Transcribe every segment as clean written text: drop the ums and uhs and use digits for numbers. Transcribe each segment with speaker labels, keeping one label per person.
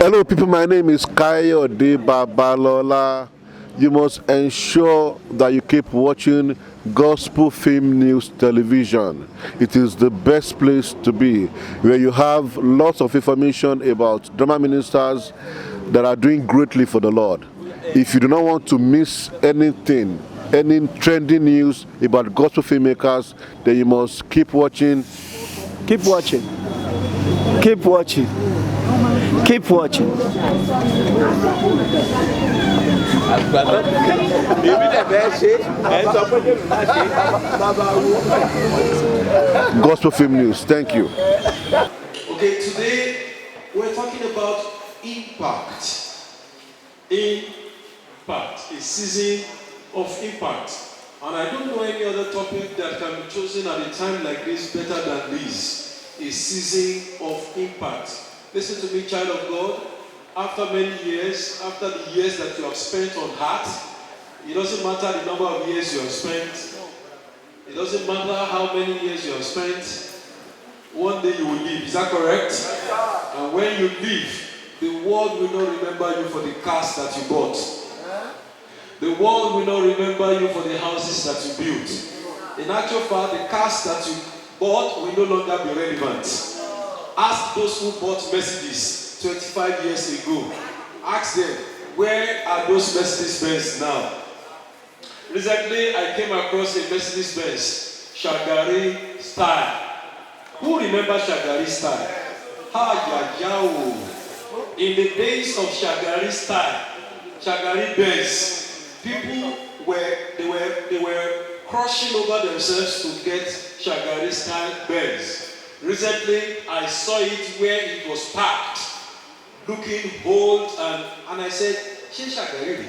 Speaker 1: Hello, people. My name is Kayode Babalola. You must ensure that you keep watching Gospel Film News Television. It is the best place to be, where you have lots of information about drama ministers that are doing greatly for the Lord. If you do not want to miss anything, any trending news about gospel filmmakers, then you must keep watching.
Speaker 2: Keep watching. Keep watching. Keep watching.
Speaker 1: Gospel Film News. Thank you.
Speaker 3: Okay, today we're talking about impact. Impact, a season of impact. And I don't know any other topic that can be chosen at a time like this better than this. A season of impact. Listen to me, child of God. After many years, after the years that you have spent on heart, it doesn't matter the number of years you have spent. It doesn't matter how many years you have spent. One day you will leave. Is that correct? And when you leave, the world will not remember you for the cars that you bought. The world will not remember you for the houses that you built. In actual fact, the cars that you bought will no longer be relevant. Ask those who bought Mercedes 25 years ago. Ask them, where are those Mercedes Benz now? Recently, I came across a Mercedes Benz Shagari style. Who remembers Shagari style? In the days of Shagari style, Shagari Benz, people were crushing over themselves to get Shagari style Benz. Recently, I saw it where it was parked, looking old, and I said, "She Shagari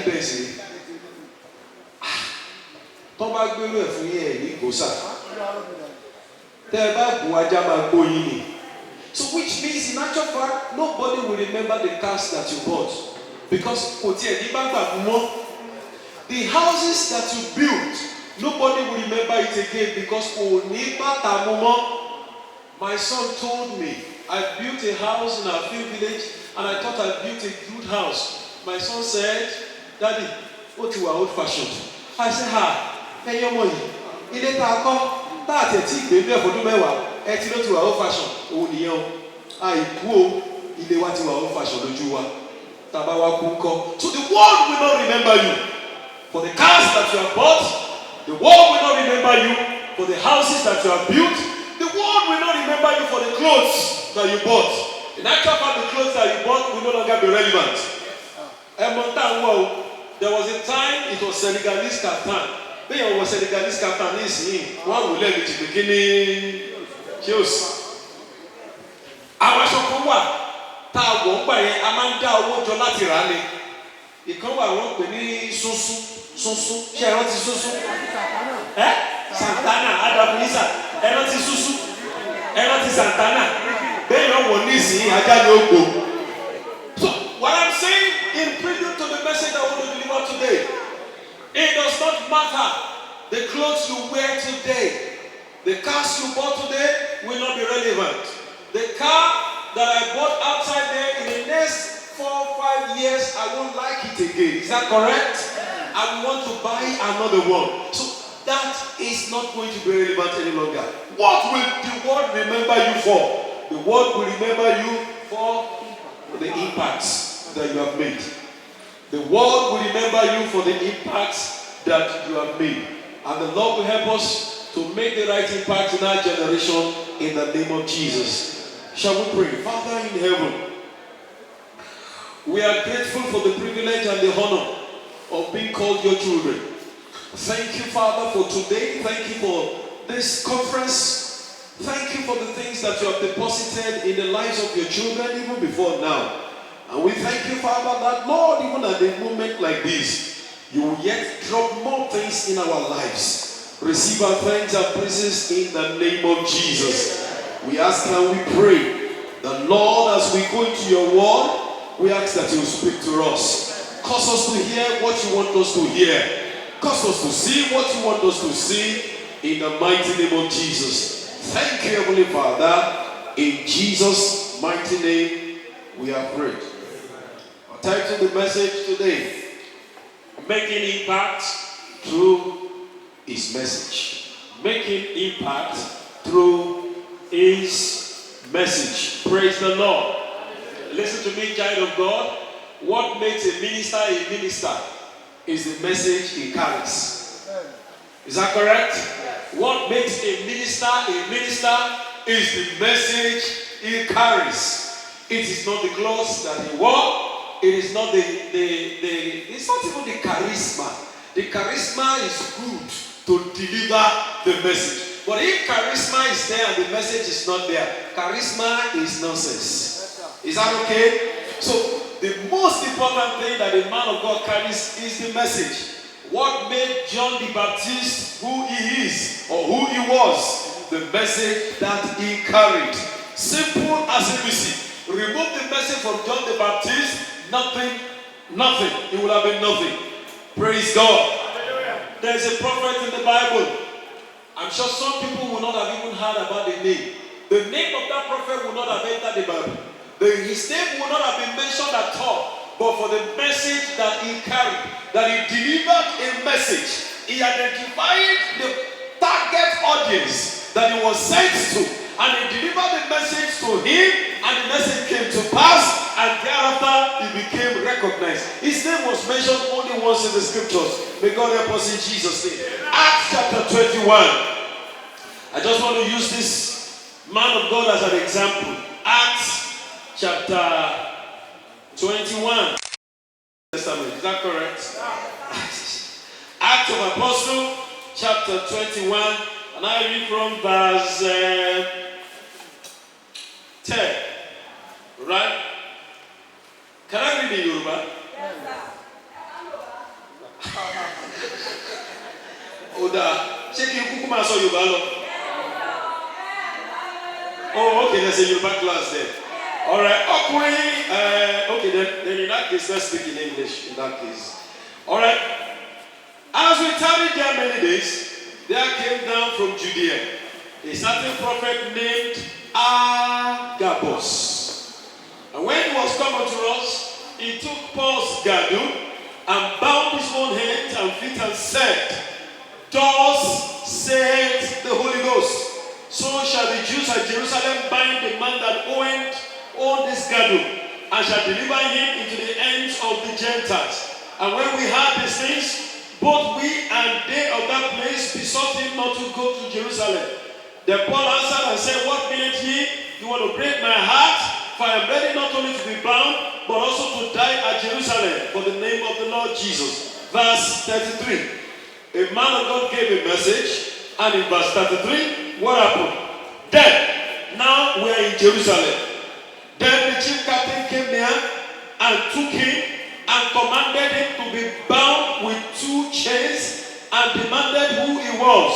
Speaker 3: Benz." Tọ́ba gbérú ẹ̀ fún yẹn ní Gòsà. Tẹ́ ẹ bá bu ajá máa gbóyin ni. So which means in actual fact, nobody will remember the cars that you bought. Because kò tiẹ̀ ní bá gbàgbọ́ mọ́. The houses that you built, nobody will remember it again because kò ní bá tà mú mọ́. My son told me, I built a house in our field village and I thought I built a good house. My son said, "Daddy, what you are old fashioned." I said, ẹ̀yin ọmọ yìí, ilé tá a kọ́ tá a tẹ̀ tí ìgbé ní ẹ̀fọ́dún mẹ́wàá ẹ ti ló ti wà old fashion òun nìyẹn o. Àìkú o, ilé wa ti wà old fashion lójú wa. Tàbá wa kú ńkọ́. So the world will not remember you for the cars that you have bought. The world will not remember you for the houses that you have built. The world will not remember you for the clothes that you bought. In actual fact, the clothes that you bought will no longer be relevant. There was a time it was Senegalese kaftan. Bẹ́ẹ̀ wọ Senegalese kaftan ní ìsìn wọ́n wò lẹ́ẹ̀mejì pé kí ni kí o sì. Àwọn aṣọ kan wà tá a wọ̀ ń gbà yẹn a máa ń dá owó jọ láti rà á ni. Ìkan wà wọ́n pè ní sunsun. Ṣé ẹ rántí sunsun? Santana Adamisa ẹ rántí sunsun? Ẹ rántí Santana? Bẹ́ẹ̀ yọ̀ wọ̀ ní ìsìn ajá ni ó gbò. So what I'm saying in prelude to the message I want to deliver today, it does not matter the clothes you wear today, the cars you bought today will not be relevant. The car that I bought outside there in the next 4 or 5 years, I won't like it again. Is that correct? I want to buy another one. So that is not going to be relevant any longer. What will the world remember you for? The world will remember you for the impacts that you have made. The world will remember you for the impacts that you have made. And the Lord will help us to make the right impact in our generation in the name of Jesus. Shall we pray? Father in heaven, we are grateful for the privilege and the honor of being called your children. Thank you, Father, for today. Thank you for this conference. Thank you for the things that you have deposited in the lives of your children even before now. And we thank you, Father, that, Lord, even at a moment like this, you will yet drop more things in our lives. Receive our thanks and praises in the name of Jesus. We ask and we pray that, Lord, as we go into your word, we ask that you will speak to us. Cause us to hear what you want us to hear. Cause us to see what you want us to see in the mighty name of Jesus. Thank you, Heavenly Father, in Jesus' mighty name we have prayed. I'll title the message today, Making Impact Through His Message. Making impact through His message. Praise the Lord. Listen to me, child of God. What makes a minister is the message he carries. Is that correct? What makes a minister is the message he carries. It is not the clothes that he wore. It is not it's not even the charisma. The charisma is good to deliver the message. But if charisma is there and the message is not there, charisma is nonsense. Is that okay? So the most important thing that a man of God carries is the message. What made John the Baptist who he is or who he was? The message that he carried. Simple as ABC. Remove the message from John the Baptist, nothing. It will have been nothing. Praise God. There is a prophet in the Bible. I'm sure some people will not have even heard about the name. The name of that prophet will not have entered the Bible. His name will not have been mentioned at all. But for the message that he carried, that he delivered a message, he identified the target audience that he was sent to, and he delivered the message to him, and the message came to pass, and thereafter he became recognized. His name was mentioned only once in the scriptures. May God help us in Jesus' name. Acts chapter 21. I just want to use this man of God as an example. Acts chapter 21. Testament. Is that correct? Acts of Apostle, chapter 21. And I read from verse 10. Right? Can I read in Yoruba? Oda, check in Kukuma so Yoruba. Oh, okay, there's a Yoruba class there. All right, okay, then in that case, let's speak in English in that case. All right. As we tarried there many days, there came down from Judea a certain prophet named Agabus. And when he was come unto us, he took Paul's girdle and bound his own hands and feet and said, Thus saith the Holy Ghost, so shall the Jews at Jerusalem bind the man that owned this girdle, and shall deliver him into the hands of the Gentiles. And when we heard these things, both we and they of that place besought him not to go to Jerusalem. Then Paul answered and said, What meaneth ye? You want to break my heart? For I am ready not only to be bound, but also to die at Jerusalem for the name of the Lord Jesus. Verse 33. A man of God gave a message, and in verse 33, what happened? Then, now we are in Jerusalem. Then the chief captain came near and took him and commanded him to be bound with 2 chains and demanded who he was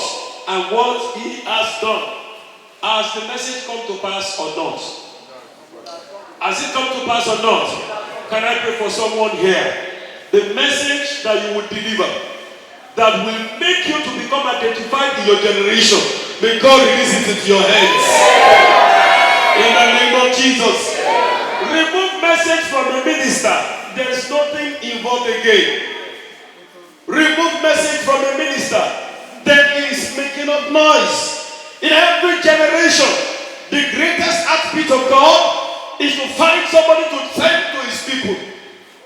Speaker 3: and what he has done. Has the message come to pass or not? Has it come to pass or not? Can I pray for someone here? The message that you will deliver that will make you to become identified in your generation, may God release it into your hands. In the name of Jesus. Remove message from the minister. There is nothing involved again. Remove message from the minister. Then he is making up noise. In every generation, the greatest heartbeat of God is to find somebody to send to his people.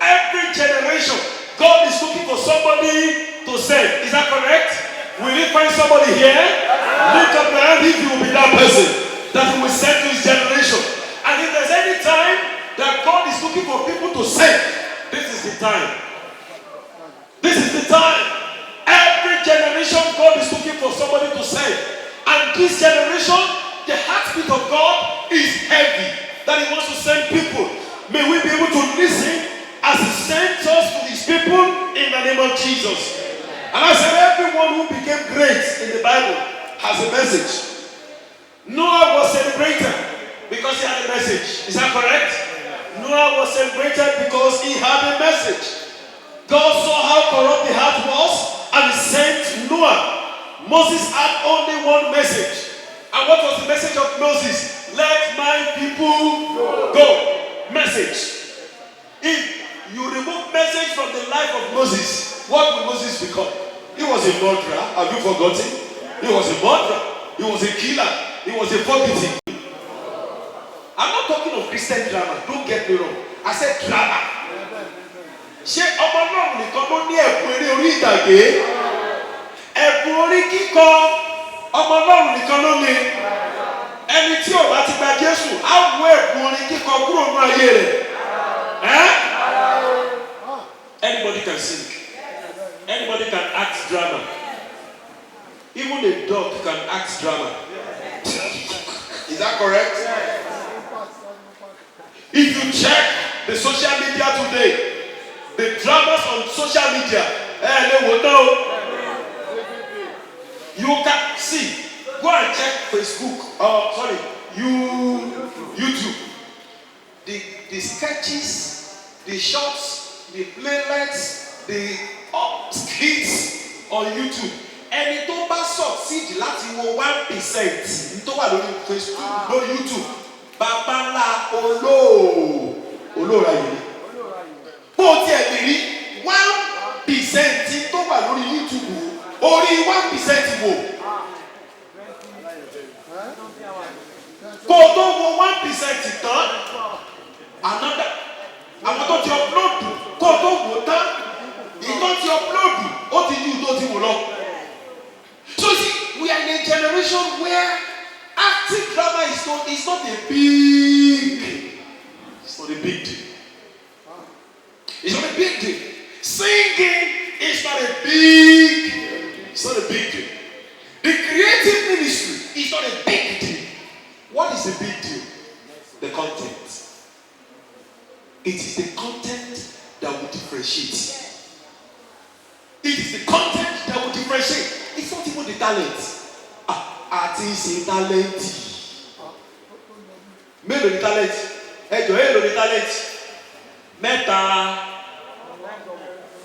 Speaker 3: Every generation, God is looking for somebody to send. Is that correct? Will he find somebody here? Lift up your hand if you will be that person that he will send to his generation. And if there's any time that God is looking for people to send, this is the time. This is the time. Every generation, God is looking for somebody to send. And this generation, the heartbeat of God is heavy. That he wants to send people. May we be able to listen as he sends us to these people in the name of Jesus. And I said, everyone who became great in the Bible has a message. Noah was celebrated because he had a message. Is that correct? Noah was celebrated because he had a message. God saw how corrupt the heart was and he sent Noah. Moses had only one message. And what was the message of Moses? let my people go. Message. If you remove message from the life of Moses, what will Moses become? He was a murderer. Have you forgotten? He was a murderer. He was a killer. He was a forgetting. I'm not talking of Christian drama. Don't get me wrong. I said drama. Ṣé ọmọ náà nìkan ló ní ẹ̀bùn eré orí ìtàgé? Ẹ̀bùn orí kíkọ ọmọ náà nìkan ló ní. Ẹni tí ò bá ti gba Jésù á mú ẹ̀bùn orí kíkọ kúrò nínú ayé rẹ̀. Anybody can sing. Anybody can act drama. Even a dog can act drama. Is that correct? If you check the social media today, the dramas on social media, they will know. You can see. Go and check Facebook. YouTube. The sketches, the shorts, the playlets, the skits on YouTube. Ẹni tó bá succeed láti wo 1% tó wà lórí Facebook lórí YouTube bàbá ńlá olóòrà yìí bó tiẹ̀ lè rí 1% tó wà lórí YouTube orí 1% wò kó tó wo 1% tán another àwọn tó ti upload kó tó wò tán ìtọ́ ti upload ó ti ju tó ti wò lọ. So see, we are in a generation where acting drama is not a big, it's not a big deal. It's not a big deal. Singing is not a big, it's not a big deal. The creative ministry is not a big deal. What is the big deal? The content. It is the content that will differentiate. It is the content that will differentiate. It's not even the talent. Artist is talent. Mélòó ni talent? Èlò ni talent?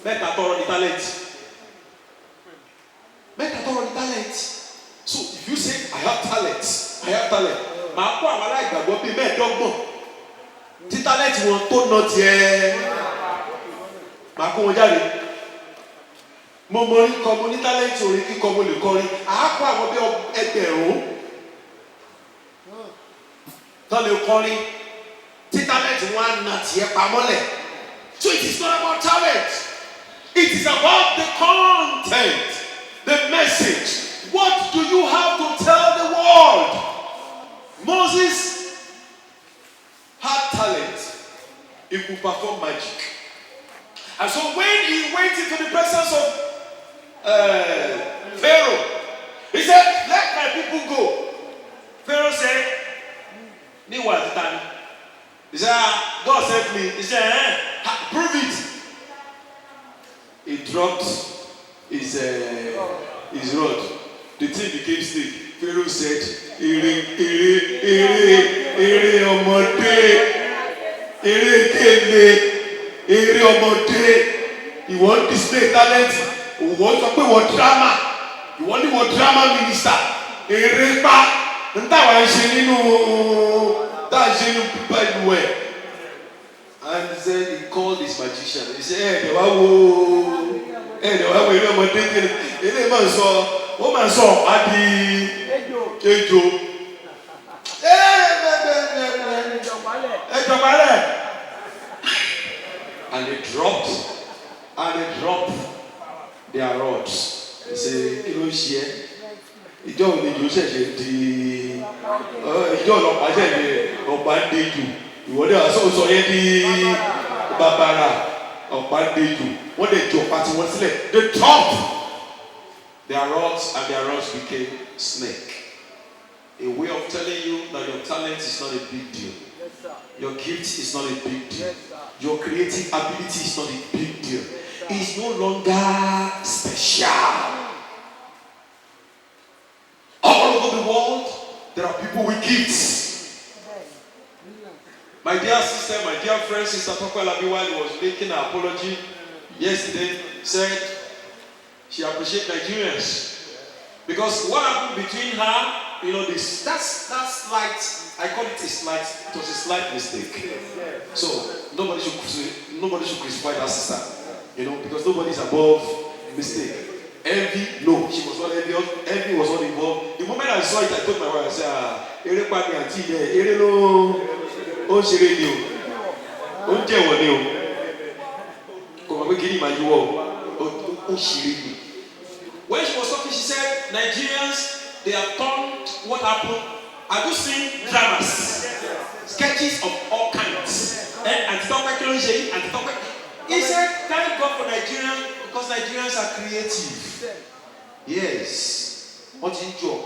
Speaker 3: Mẹ́ta tọrọ ni talent. Mẹ́ta tọrọ ni talent. So if you say I have talent, màá kó àwọn aláìgbàgbọ́ bíi mẹ́ẹ̀ẹ́dọ́gbọ̀n. Tí talent wọn tó nà tiẹ̀, màá kó wọn jáde. Mo mọ orin kọ mo ní tálẹ́ǹtì orin kíkọ mo lè kọrin àákọ́ àwọn bí ẹgbẹ̀rún tán lè kọrin tí tálẹ́ǹtì wọn á nà tiẹ̀ pamọ́lẹ̀. So it is not about talent, it is about the content, the message. What do you have to tell the world? Moses had talent. He could perform magic. And so when he went into the presence of Pharaoh, he said, let my people go. Pharaoh said, Ni what time? He said, God sent me. He said, prove it. He dropped his rod. The thing became snake. Pharaoh said, ere ọmọdé, ere kele, ere ọmọdé. You want display talent? You want to play what drama? You want to what drama minister? Ere pa. Nta wa ṣe nínú that nínú people everywhere. And then he called his magician. He said, ẹ wá wo ere ọmọdé kele. Ele máa sọ. Ó máa sọ adi ejò. And they dropped their rods. They say, kí ló ṣe ẹ́? Ìjọ òní ìjọ ṣẹ̀ṣẹ̀ di ìjọ ọlọ́pàá ṣẹ̀ṣẹ̀ ọ̀pá ń dejò. Ìwọ́dẹ̀ àṣọ yẹn di bàbàrà ọ̀pá ń dejò. Wọ́n dẹ̀ jọ ọ̀pá tí wọ́n sílẹ̀. They dropped their rods and their rods became snake. A way of telling you that your talent is not a big deal. Your gift is not a big deal. Your creative ability is not a big deal. It's no longer special. All over the world, there are people with gifts. My dear sister, my dear friend, Sister Toko Alabiwale was making an apology yesterday, said she appreciates Nigerians. Because what happened between her you know this. That's slight. I call it a slight. It was a slight mistake. So nobody should crucify that sister. You know, because nobody is above mistake. Envy, no, she was not envious. Envy was not involved. The moment I saw it, I told my wife, I said, "Ere pa mi auntie there, ere lo, o ṣeré ni o, o jẹ́wọ́ ni o, kò mọ̀ pé kí ni màá yíwọ́ o ṣeré ni." When she was talking, she said, "Nigerians, they have turned what happened. Have you seen dramas, sketches of all kinds?" And he said, "Thank God for Nigerians because Nigerians are creative." Yes. What did you do?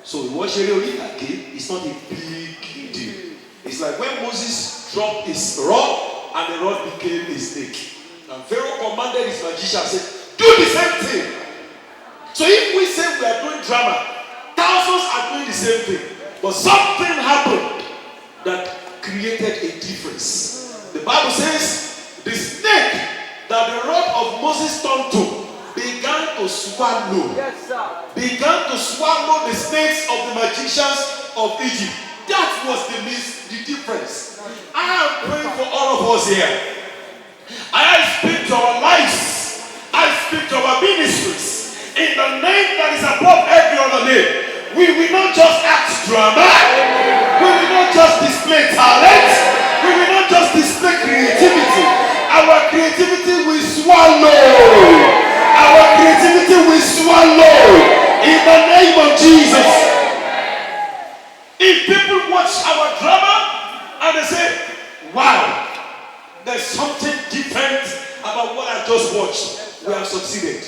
Speaker 3: So what it's not a big deal. It's like when Moses dropped his rod and the rod became a snake. And Pharaoh commanded his magician, said, "Do the same thing." So if we say we are doing drama, thousands are doing the same thing. But something happened that created a difference. The Bible says the snake that the rod of Moses turned to began to swallow. Began to swallow the snakes of the magicians of Egypt. That was the difference. I am praying for all of us here. I speak to our lives. I speak to our ministries. In the name that is above every other name. We will not just act drama. We will not just display talent. We will not just display creativity. Our creativity will swallow. Our creativity will swallow. In the name of Jesus. If people watch our drama and they say, "Wow, there's something different about what I just watched," we have succeeded.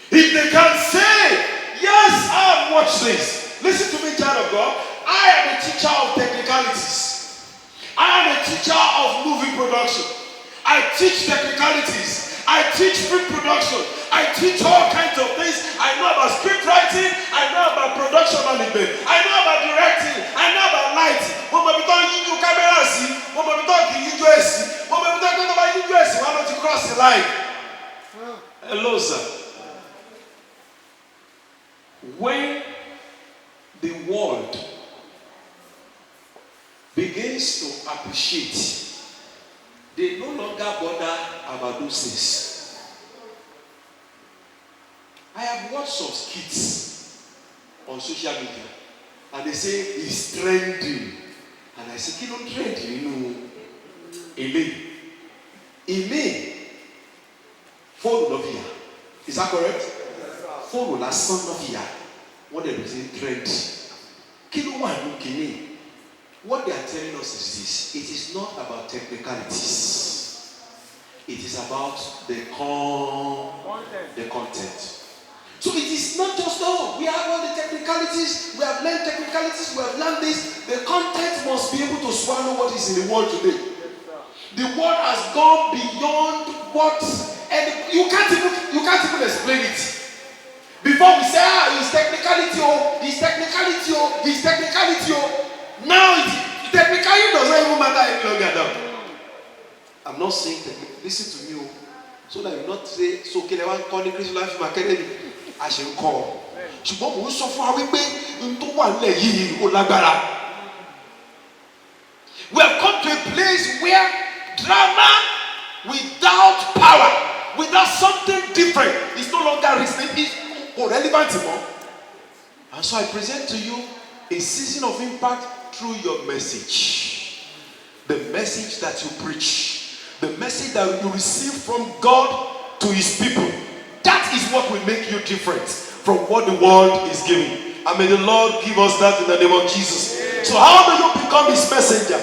Speaker 3: If they can say, "Yes, I have watched this." Listen to me, child of God. I am a teacher of technicalities. I am a teacher of movie production. I teach technicalities. I teach film production. I teach all kinds of things. I know about script writing. I know about production management. I know about directing. I know about lighting. When we talk you camera see, when we talk you US, when we talk about US, why don't you cross the line? Hello, sir. When the world begins to appreciate, they no longer bother about those things. I have watched some skits on social media and they say it's trending. And I say, "Kilo trending, you know, Eme, phone of here. Is that correct? Phone last son of here. What they say trend. Kilo one, okay. What they are telling us is this: it is not about technicalities. It is about the content. So it is not just, "Oh, we have all the technicalities, we have learned technicalities, we have learned this." The content must be able to swallow what is in the world today. The world has gone beyond what, and you can't even explain it. Before we say, "It's technicality, it's technicality, it's technicality." Now technicality does not even matter any longer now. I'm not saying technicality. Listen to me, so that you not say, "So can I call the Christian Life Academy?" I shall call. Ṣùgbọ́n mò ń sọ fún wa wípé n tó wà nílẹ̀ yìí ó lágbára. We have come to a place where drama without power, without something different, is no longer relevant anymore. And so I present to you a season of impact through your message. The message that you preach. The message that you receive from God to His people. That is what will make you different from what the world is giving. And may the Lord give us that in the name of Jesus. So how do you become His messenger?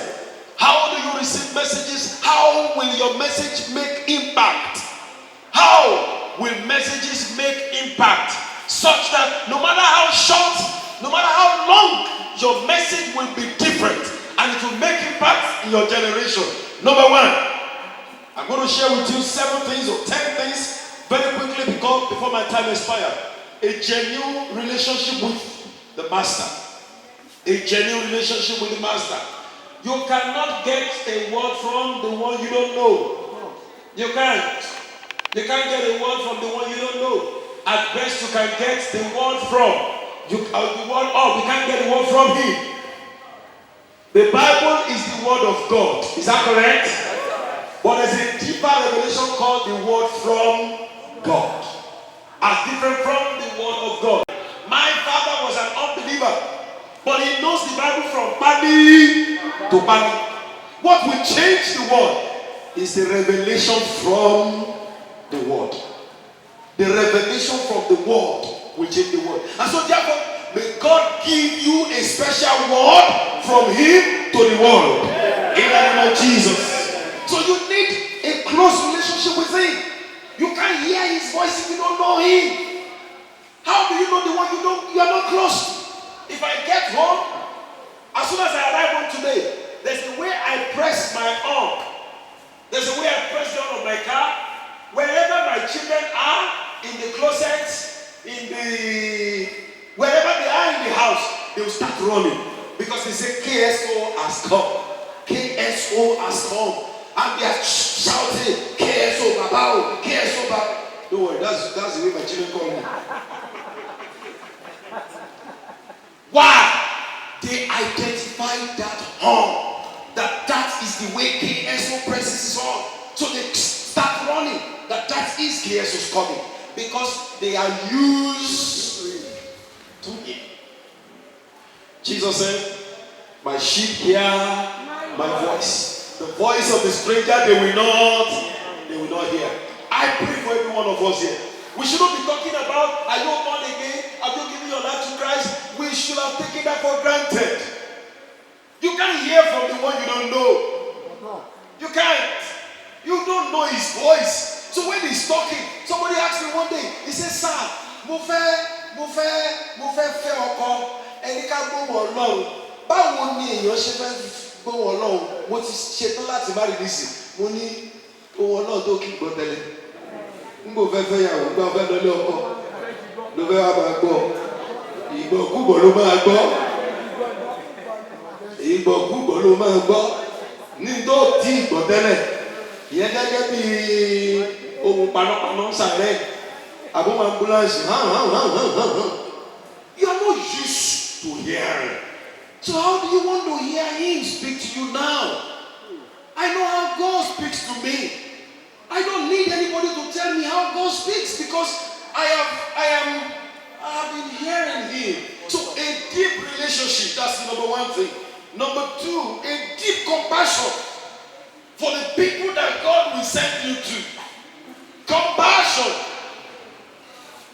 Speaker 3: How do you receive messages? How will your message make impact? How will messages make impact? Such that no matter how short, no matter how long, your message will be different. And it will make impact in your generation. Number one, I'm going to share with you 7 things or 10 things very quickly before my time expires. A genuine relationship with the Master. A genuine relationship with the Master. You cannot get a word from the one you don't know. You can't. You can't get a word from the one you don't know. At best, you can get the word from. The word of. We can't get the word from him. The Bible is the word of God. Is that correct? But there's a deeper revelation called the word from God. As different from the word of God. My father was an unbeliever, but he knows the Bible from Pani to Pani. What will change the word is the revelation from the word. The revelation from the word will change the word. And so therefore, may God give you a special word from him to the world. In the name of Jesus. So you need a close relationship with him. You can't hear his voice if you don't know him. How do you know the one you are not close to? If I get home, as soon as I arrive home today, there's a way I press my arm. There's a way I press the arm of my car. Wherever my children are, in the closet, wherever they are in the house, they will start running. Because they say KSO has come. KSO has come. And they are shouting, KSO Babao, KSO Babao. Don't worry, that's the way my children call me. Why? They identify that horn. That is the way KSO presses his horn. So they start running. That is KSO's coming. Because they are used to him. Jesus said, my sheep hear my voice. The voice of the stranger they will not hear. I pray for every one of us here. We should not be talking about, are you born again? Have you given your life to Christ? We should have taken that for granted. You can't hear from the one you don't know. You can't. You don't know his voice. So when he's talking, somebody asked me one day, he said, sir, mo fẹ́ fẹ́ ọkọ, ẹni ká gbóhùn Ọlọ́run. Báwo ni èèyàn ṣe fẹ́ gbóhùn Ọlọ́run? Mo ti ṣetán láti má rí nísì. Mo ní ohùn Ọlọ́run tó kí n gbọ́ tẹ́lẹ̀. N kò fẹ́ yàwó, gbọ́ fẹ́ lọlé ọkọ. Ló fẹ́ wá máa gbọ́. Ìgbọ̀kúgbọ̀ ló máa gbọ́. Ìgbọ̀kúgbọ̀ ló máa gbọ́. Ní tó tí ìgbọ̀ tẹ́lẹ̀. Ìyẹn gẹ́gẹ́ bí ohun panápaná sàrẹ́. Àbúmọ̀ ambulance. You are not used to hearing. So how do you want to hear him speak to you now? I know how God speaks to me. I don't need anybody to tell me how God speaks because I have been hearing him. So a deep relationship, that's the number one thing. Number two, a deep compassion for the people that God will send you to. Compassion.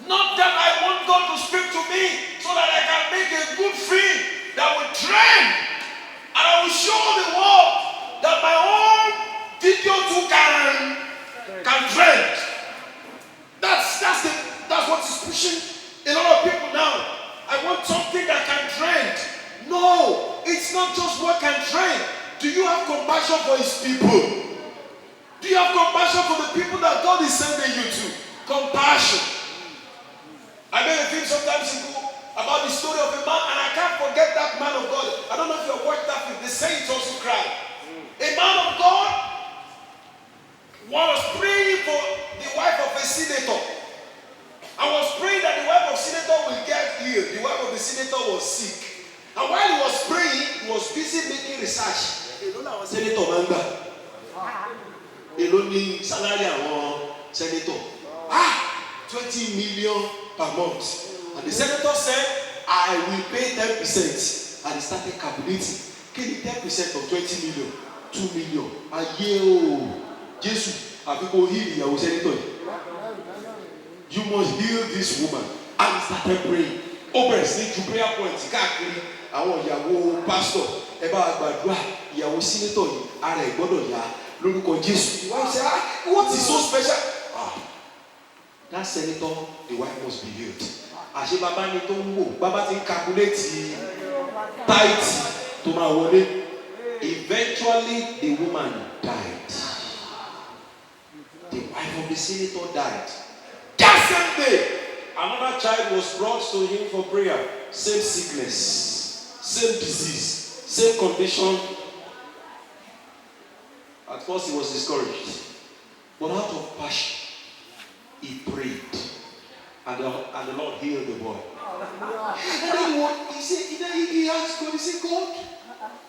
Speaker 3: Not that I want God to speak to me so that I can make a good film that will trend. And I will show the world that my own video too can trend. That's what is pushing a lot of people now. I want something that can trend. No, it's not just what can trend. Do you have compassion for his people? Do you have compassion for the people that God is sending you to? Compassion. I made a film sometimes ago about the story of a man, and I can't forget that man of God. I don't know if you have watched that film. The saints also cry. A man of God was praying for the wife of a senator. I was praying that the wife of senator will get healed. The wife of the senator was sick. And while he was praying, he was busy making research. Senator Manga. Èló ni salary àwọn senator. 20 million per month. And the senator said, I will pay 10%. And he started calculating. Can you 10% of 20 million? 2 million. Ayé o. Jesus, àbí kò heal ìyàwó senator yìí. You must heal this woman. And he started praying. Ó bẹ̀rẹ̀ sí ju prayer point káàkiri. Àwọn ìyàwó pastor ẹ bá gbàdúrà ìyàwó senator yìí ara ẹ̀ gbọ́dọ̀ yá lórúkọ Jésù. The wife said, what is so special? That senator, the wife must be healed. Àṣé bàbá ni tó ń wò, bàbá ti ń calculate tithe tó máa wọlé. Eventually, the woman died. The wife of the senator died. That same day, another child was brought to him for prayer. Same sickness, same disease, same condition. At first, he was discouraged, but out of passion, he prayed. And the Lord healed the boy. And then he said, he asked God, he said, God,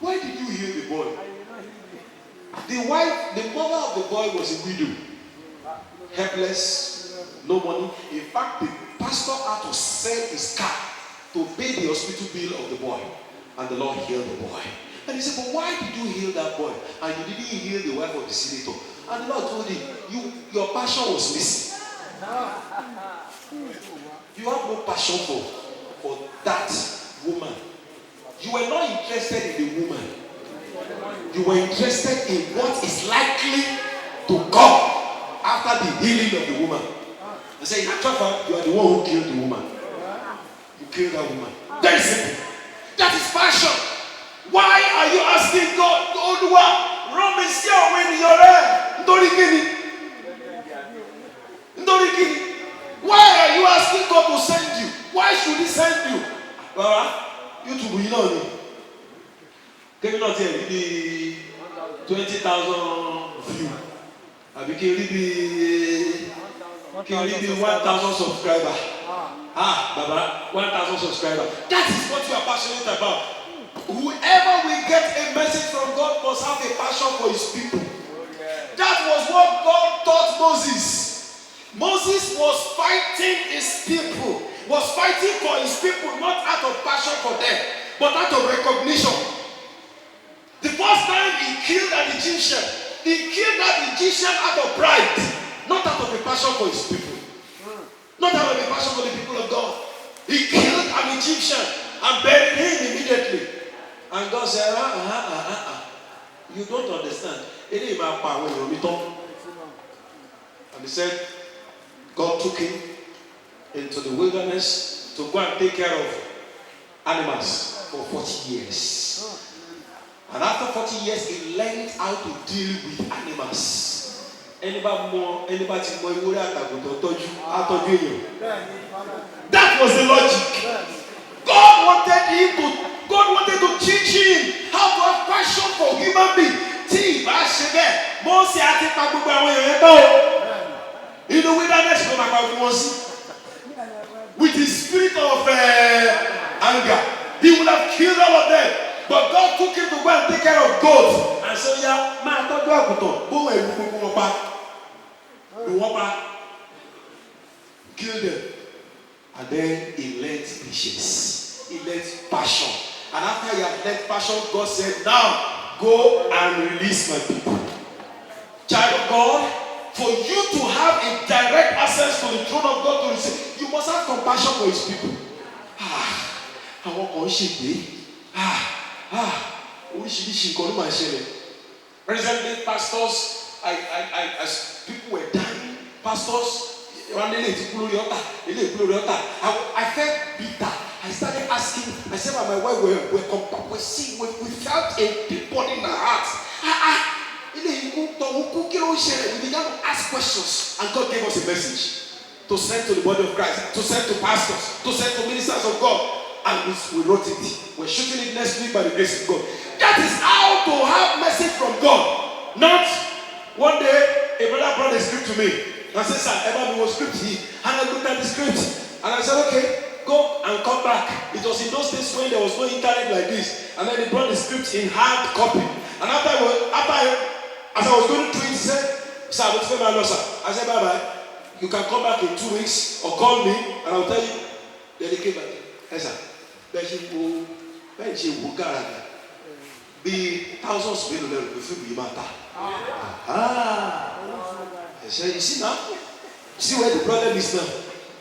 Speaker 3: why did you heal the boy? The mother of the boy was a widow, helpless, no money. In fact, the pastor had to sell his car to pay the hospital bill of the boy. And the Lord healed the boy. And he said, but why did you heal that boy? And you didn't heal the wife of the senator. And the Lord told him, your passion was missing. You have no passion for that woman. You were not interested in the woman. You were interested in what is likely to come after the healing of the woman. I say, in actual fact, you are the one who killed the woman. You killed that woman. Very simple. That is passion. Why are you asking God, Olúwa, rán mi sí àwọn ènìyàn rẹ? Nítorí kíni? Nítorí kíni? Why are you asking God to send you? Why should He send you? Baba, YouTube yìí náà ni. Kébí náà tiẹ̀ rí bí 20,000 view. Àbí kí n rí bí 1,000 subscriber. Baba, 1,000 subscriber. That is what you are passionate about. Whoever will get a message from God must have a passion for his people. That was what God taught Moses. Moses was fighting his people, was fighting for his people, not out of passion for them, but out of recognition. The first time he killed an Egyptian, he killed that Egyptian out of pride, not out of a passion for his people, not out of a passion for the people of God. He killed an Egyptian and buried him immediately. And God said, you don't understand. And he said, God took him into the wilderness to go and take care of animals for 40 years. And after 40 years, he learned how to deal with animals. That was the logic. God wanted to teach him how to have passion for human beings. In the wilderness, with his spirit of anger, he would have killed all of them. But God took him to go and take care of goats. And so, kill them. And then he learned patience. He learned passion. And after he had learned passion, God said, now go and release my people. Child of God, for you to have a direct access to the throne of God to receive, you must have compassion for his people. Recently, pastors, as people were dying, pastors, I felt bitter. I started asking, I said, my wife, we felt a deep burden in our hearts. We began to ask questions, and God gave us a message to send to the body of Christ, to send to pastors, to send to ministers of God. And we wrote it. We're shooting it next week by the grace of God. That is how to have message from God. Not one day a brother brought a script to me and said, sir, ever was script here. And I looked at the script and I said, okay, go and come back. It was in those days when there was no internet like this. And then they brought the script in hard copy. And as I was going through it, he said, sir, what's my loss, sir? I said, bye-bye. You can come back in 2 weeks or call me and I'll tell you. Then they came back. Yes, sir. Then she will be thousands of people before we matter. I said, you see now? See where the problem is now?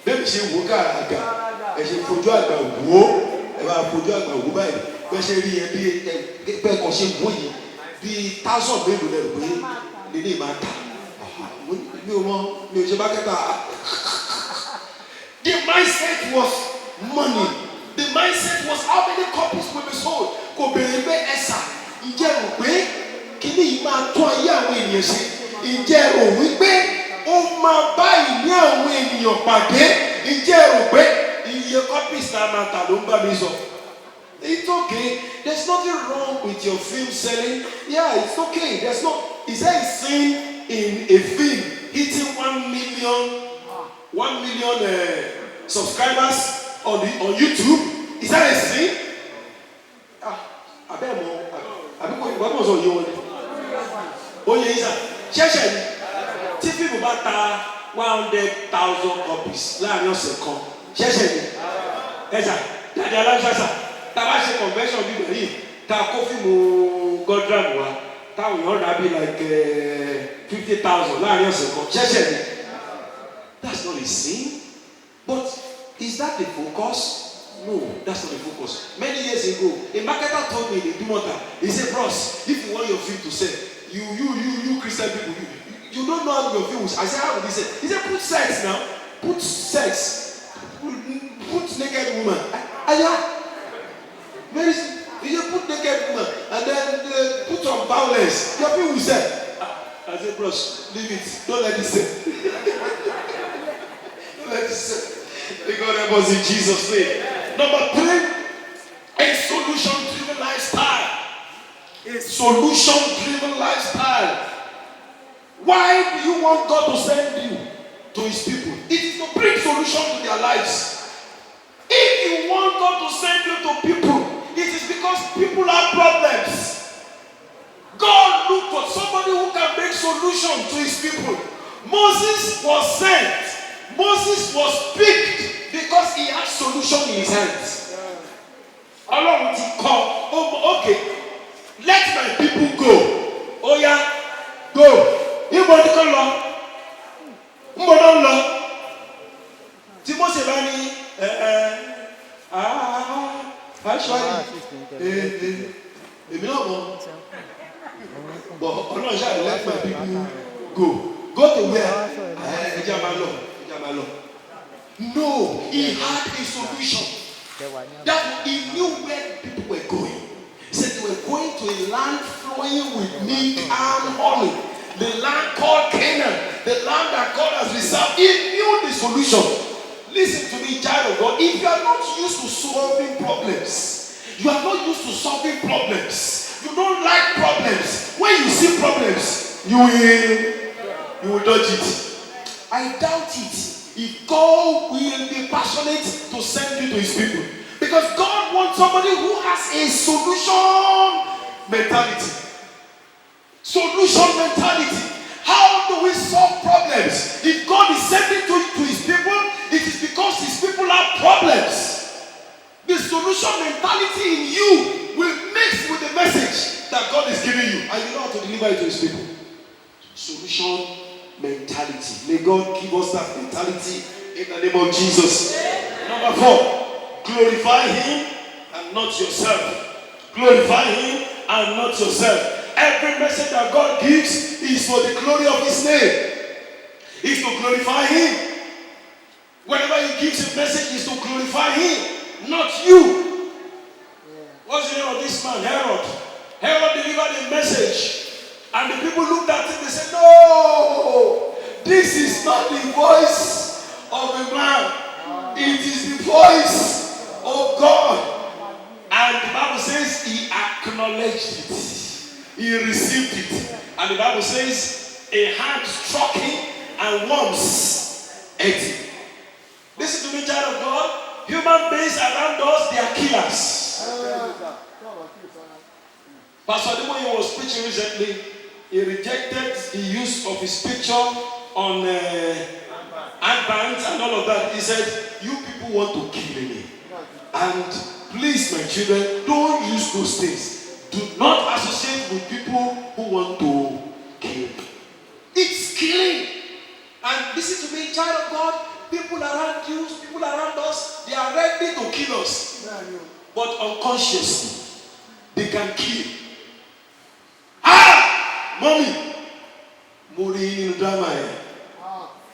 Speaker 3: Then she will go and she put you at the wall. About put you at the wall. When she be thousands of people they need matter. The mindset was money. The mindset was how many copies will be sold. It's okay. There's nothing wrong with your film selling. Yeah, it's okay. There's no. Is there a sin in a film hitting 1 million subscribers on YouTube. Is that a sin? I bet more. What was on your oh, yes, sir. Tí people bá ta 100,000 copies láàrin ọ̀sẹ̀ kan. Ṣẹ́ṣẹ́ ni. Ẹ̀sà, jáde aláṣàṣà. Tá a bá ṣe convention bí bẹ̀rẹ̀ yìí, tá a kó fíìmù Godram wa, táwọn èèyàn rà bí like 50,000 láàrin ọ̀sẹ̀ kan. Ṣẹ́ṣẹ́ ni. That's not a sin. But is that the focus? No, that's not the focus. Many years ago, a marketer told me in Dumota, he said, Bros, if you want your film to sell, you Christian people, you don't know how your film is. I said, how would he say? He said, put sex now. Put sex. Put naked woman. Very simple. He said, put naked woman. And then put some violence. Your film will sell. I said, bros, leave it. Don't let it sell. Don't let it sell. May God help us in Jesus' name. Number 3, a solution-driven lifestyle. A solution-driven lifestyle. Why do you want God to send you to His people? It is to bring solution to their lives. If you want God to send you to people, it is because people have problems. God looked for somebody who can bring solution to His people. Moses was sent. Moses was picked because he had solution in his hands. Allah would come. Oh, okay. Let my people go. Oh yeah, go. You want to come along? You want to come? Timothy Bani. Actually, you know, but Allah shall let my people go. Go to where? No, he had a solution. That he knew where people were going. He said they were going to a land flowing with milk and honey. The land called Canaan. The land that God has reserved. He knew the solution. Listen to me, child of God. If you are not used to solving problems, you are not used to solving problems, you don't like problems. When you see problems, you will dodge it. I doubt it if God will be passionate to send you to His people. Because God wants somebody who has a solution mentality. Solution mentality. How do we solve problems? If God is sending to His people, it is because His people have problems. The solution mentality in you will mix with the message that God is giving you. And you know how to deliver it to His people. Solution mentality. May God give us that mentality in the name of Jesus. Number 4, glorify Him and not yourself. Glorify Him and not yourself. Every message that God gives is for the glory of His name. It's to glorify Him. Whenever He gives a message, it's to glorify Him, not you. What's the name of this man? Herod. Herod delivered a message. And the people looked at him and said, no, this is not the voice of a man. It is the voice of God. And the Bible says he acknowledged it. He received it. And the Bible says a hand struck him and worms ate him. Listen to me, child of God. Human beings around us, they are killers. Pastor Adeboye was preaching recently. He rejected the use of his picture on handbands and all of that. He said, you people want to kill me. And please, my children, don't use those things. Do not associate with people who want to kill. It's killing. And listen to me, child of God, people around you, people around us, they are ready to kill us. But unconsciously, they can kill. Mommy, Mori in drama,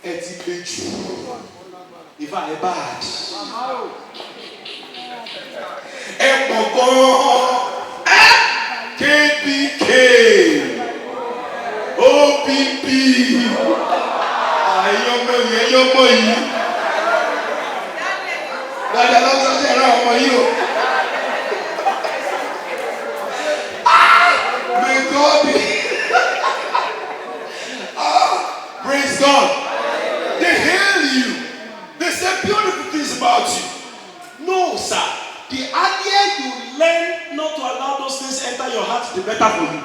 Speaker 3: eti if I am bad, KPK, OPP, ayomo, Dada lọ́sọ̀ ṣe ra ọmọ yìí o. May God be. Praise God. They hail you. They say beautiful things about you. No, sir. The earlier you learn not to allow those things enter your heart, the better for you.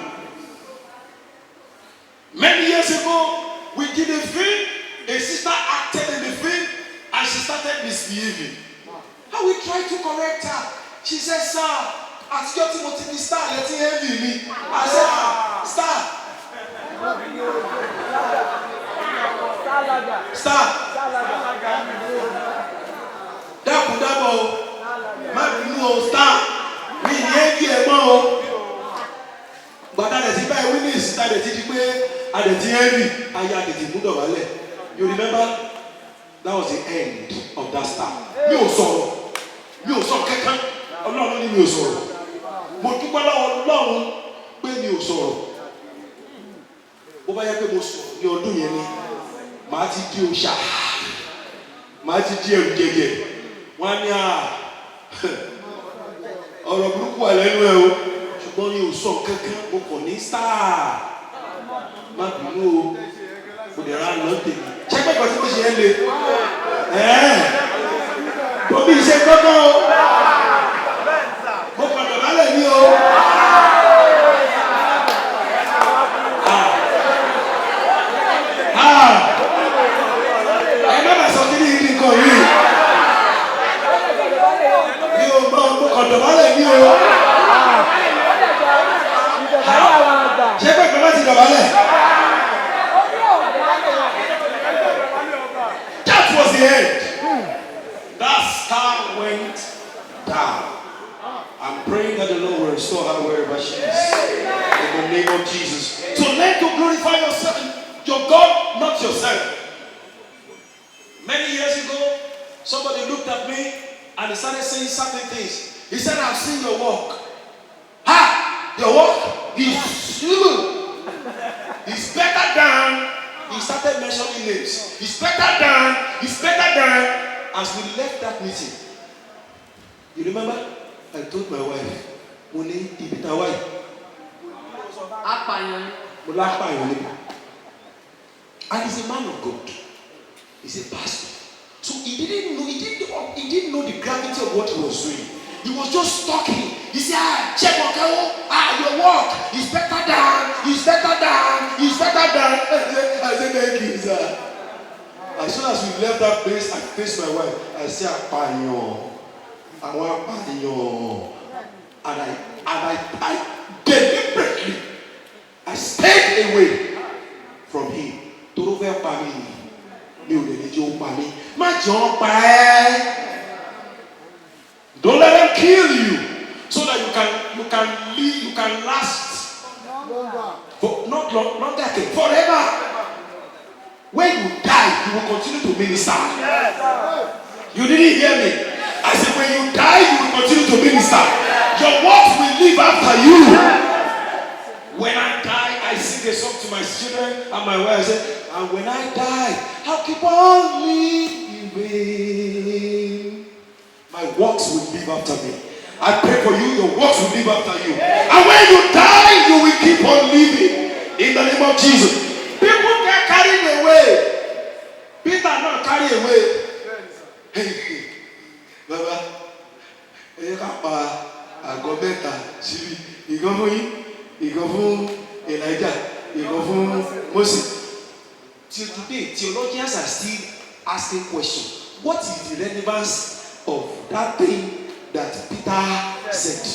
Speaker 3: Many years ago, we did a film. A sister acted in the film, and she started misbehaving. And we tried to correct her. She said, "Sir, at your Timothy, star, letting heavy me." I said, "Star, star, Dabo, Magno, star, we heavy emo." But that is if I win this, that is it. And the heavy, I had the mood of Ale. You remember? That was the end of that star. Mi ò sọ̀rọ̀ kankan. Ọlọ́run ní mi ò sọ̀rọ̀. Mo dúpẹ́ lọ́wọ́ Ọlọ́run pé mi ò sọ̀rọ̀. Bó bá yẹ pé mo sọ̀rọ̀ ní ọdún yẹn ni, màá ti di òòṣà. Màá ti di ẹrù gẹ́gẹ́. Wọ́n á ní ọ̀rọ̀ burúkú wà lẹ́nu ẹ̀ o. Ṣùgbọ́n mi ò sọ kankan. Mo kàn ní star. Má bínú o. Mo dẹ̀ ra lọ tèmi. Ṣé pé kò sí bó ṣe ń le? Bóbi ṣe kọ́kọ́ o. Mo kàn dọ̀bálẹ̀ ní o. Ẹ má bàa sọ kíní yìí nìkan yìí. Mi ò gbọ́, mo kàn dọ̀bálẹ̀ ní o. Ṣé pé kò má ti dọ̀bálẹ̀? That was the end. That star went down. I'm praying that the Lord will restore her wherever she is. In the name of Jesus. So learn to glorify yourself, your God, not yourself. Many years ago, somebody looked at me and he started saying certain things. He said, "I've seen your work." Your work is evil. It's better than. He started mentioning names. It's better than. As we left that meeting, you remember? I told my wife, "Moni, ibita wife." And he's a man of God. He's a pastor. So he didn't know the gravity of what he was doing. He was just talking. He said, "Check your work is better than. I said, "Thank you, sir." As soon as we left that place, I faced my wife. I said, I want Apanyo. And I deliberately, I stayed away from him. Don't let them kill you, so that you can live, you can last for not decades, forever. When you die, you will continue to minister. You didn't hear me. I said, when you die, you will continue to minister. Your works will live after you. When I die, I sing a song to my children and my wife. I said, and when I die, I'll keep on living. My works will live after me. I pray for you, your works will live after you. And when you die, you will keep on living. In the name of Jesus. People get carried away. Peter not carried away. Baba, I go better. You go for him, you go for Elijah, you go for Moses. Till today, theologians are still asking questions. What is the relevance of that thing that Peter said?